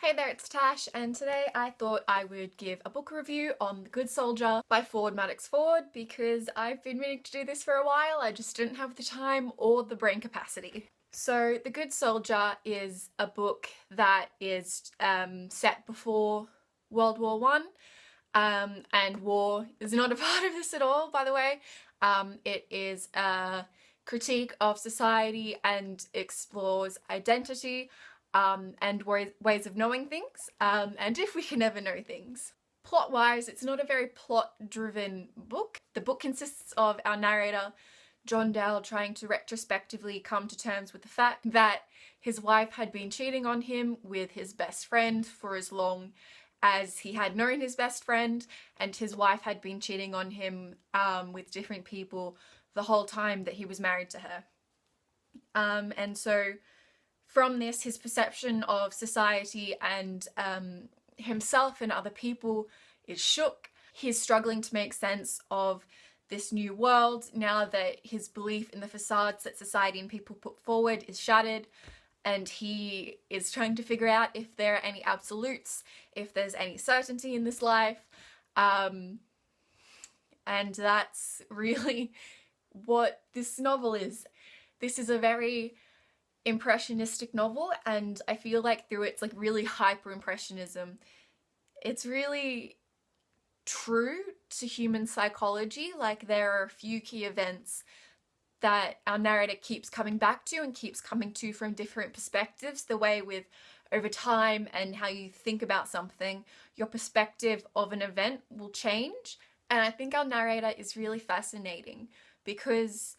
Hey there, it's Tash, and today I thought I would give a book review on The Good Soldier by Ford Madox Ford because I've been meaning to do this for a while. I just didn't have the time or the brain capacity. So The Good Soldier is a book that is set before World War One, and war is not a part of this at all, by the way. It is a critique of society and explores identity, and ways of knowing things, and if we can ever know things. Plot-wise, it's not a very plot-driven book. The book consists of our narrator, John Dale, trying to retrospectively come to terms with the fact that his wife had been cheating on him with his best friend for as long as he had known his best friend, and his wife had been cheating on him with different people the whole time that he was married to her. And so from this, his perception of society and himself and other people is shook. He's struggling to make sense of this new world now that his belief in the facades that society and people put forward is shattered, and he is trying to figure out if there are any absolutes, if there's any certainty in this life, and that's really what this novel is. This is a very impressionistic novel, and I feel like through its like really hyper-impressionism, it's really true to human psychology. Like, there are a few key events that our narrator keeps coming back to and keeps coming to from different perspectives. The way with over time and how you think about something, your perspective of an event will change. And I think our narrator is really fascinating because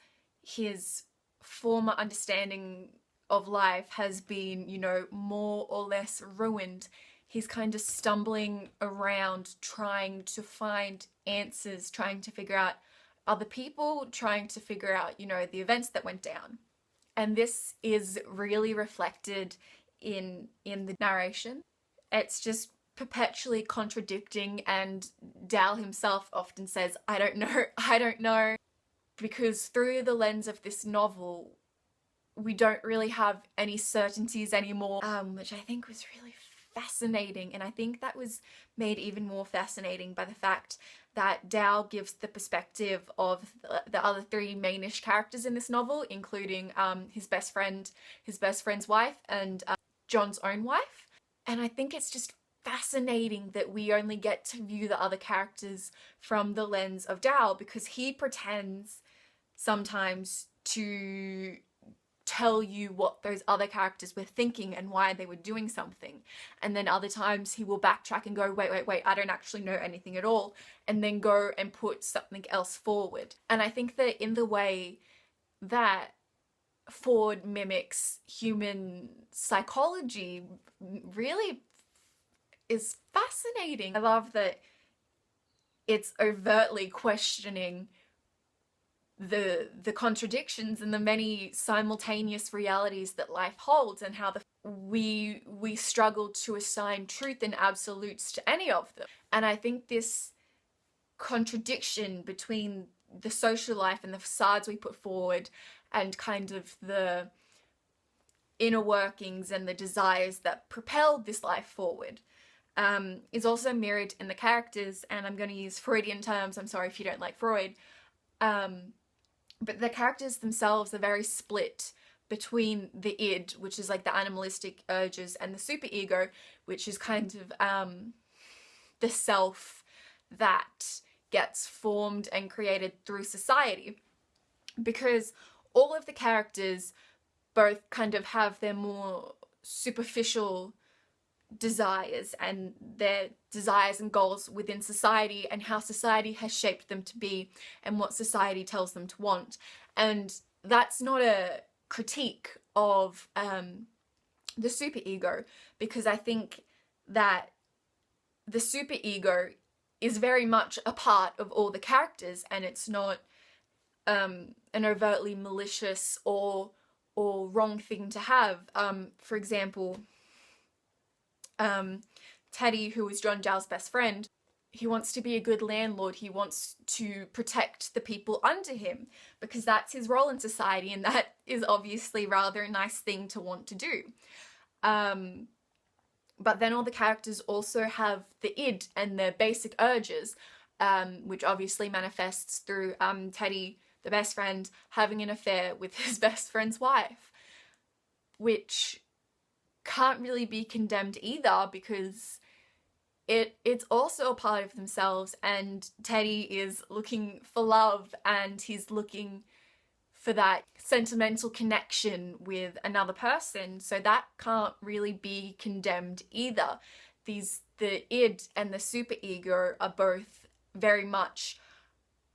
his former understanding of life has been, you know, more or less ruined. He's kind of stumbling around trying to find answers, trying to figure out other people, trying to figure out, you know, the events that went down. And this is really reflected in the narration. It's just perpetually contradicting, and Dal himself often says, I don't know, because through the lens of this novel, we don't really have any certainties anymore, which I think was really fascinating. And I think that was made even more fascinating by the fact that Dal gives the perspective of the other three mainish characters in this novel, including his best friend's wife, and John's own wife. And I think it's just fascinating that we only get to view the other characters from the lens of Dal, because he pretends sometimes to tell you what those other characters were thinking and why they were doing something, and then other times he will backtrack and go, wait, I don't actually know anything at all, and then go and put something else forward. And I think that in the way that Ford mimics human psychology really is fascinating. I love that it's overtly questioning the contradictions and the many simultaneous realities that life holds, and how we struggle to assign truth and absolutes to any of them. And I think this contradiction between the social life and the facades we put forward, and kind of the inner workings and the desires that propelled this life forward, is also mirrored in the characters. And I'm going to use Freudian terms, I'm sorry if you don't like Freud, but the characters themselves are very split between the id, which is like the animalistic urges, and the superego, which is kind of the self that gets formed and created through society. Because all of the characters both kind of have their more superficial desires and their desires and goals within society, and how society has shaped them to be and what society tells them to want. And that's not a critique of the superego, because I think that the superego is very much a part of all the characters, and it's not an overtly malicious or wrong thing to have. For example, Teddy, who is John Dale's best friend, he wants to be a good landlord. He wants to protect the people under him because that's his role in society, and that is obviously rather a nice thing to want to do. But then all the characters also have the id and their basic urges, which obviously manifests through Teddy, the best friend, having an affair with his best friend's wife, which can't really be condemned either because it's also a part of themselves, and Teddy is looking for love and he's looking for that sentimental connection with another person, so that can't really be condemned either. The id and the superego are both very much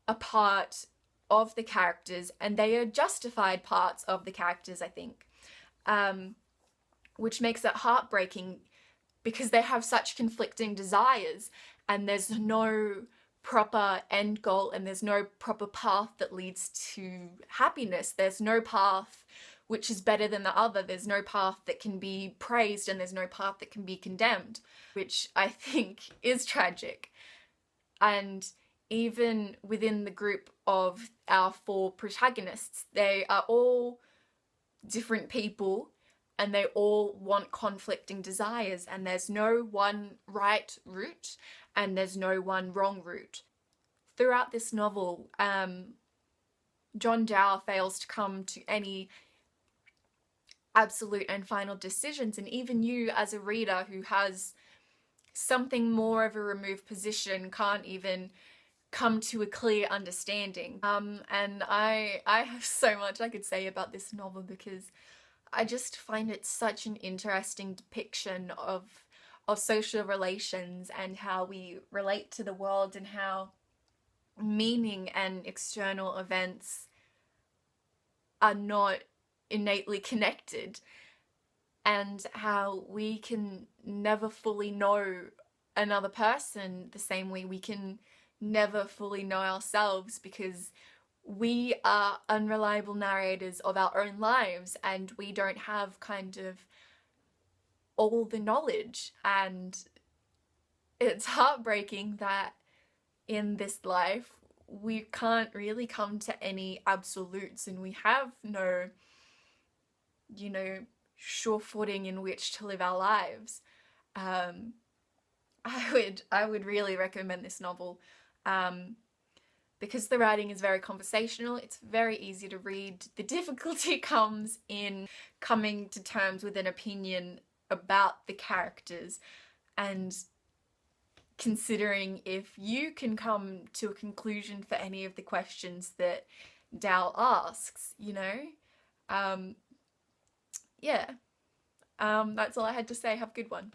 a part of the characters, and they are justified parts of the characters, I think, which makes it heartbreaking because they have such conflicting desires, and there's no proper end goal and there's no proper path that leads to happiness. There's no path which is better than the other. There's no path that can be praised and there's no path that can be condemned, which I think is tragic. And even within the group of our four protagonists, they are all different people and they all want conflicting desires, and there's no one right route and there's no one wrong route. Throughout this novel, John Dow fails to come to any absolute and final decisions, and even you as a reader who has something more of a removed position can't even come to a clear understanding. And I have so much I could say about this novel because I just find it such an interesting depiction of social relations and how we relate to the world and how meaning and external events are not innately connected, and how we can never fully know another person the same way we can never fully know ourselves, because we are unreliable narrators of our own lives and we don't have kind of all the knowledge. And it's heartbreaking that in this life we can't really come to any absolutes and we have no, sure footing in which to live our lives. I would really recommend this novel. Because the writing is very conversational, it's very easy to read. The difficulty comes in coming to terms with an opinion about the characters and considering if you can come to a conclusion for any of the questions that Dow asks, Yeah. That's all I had to say. Have a good one.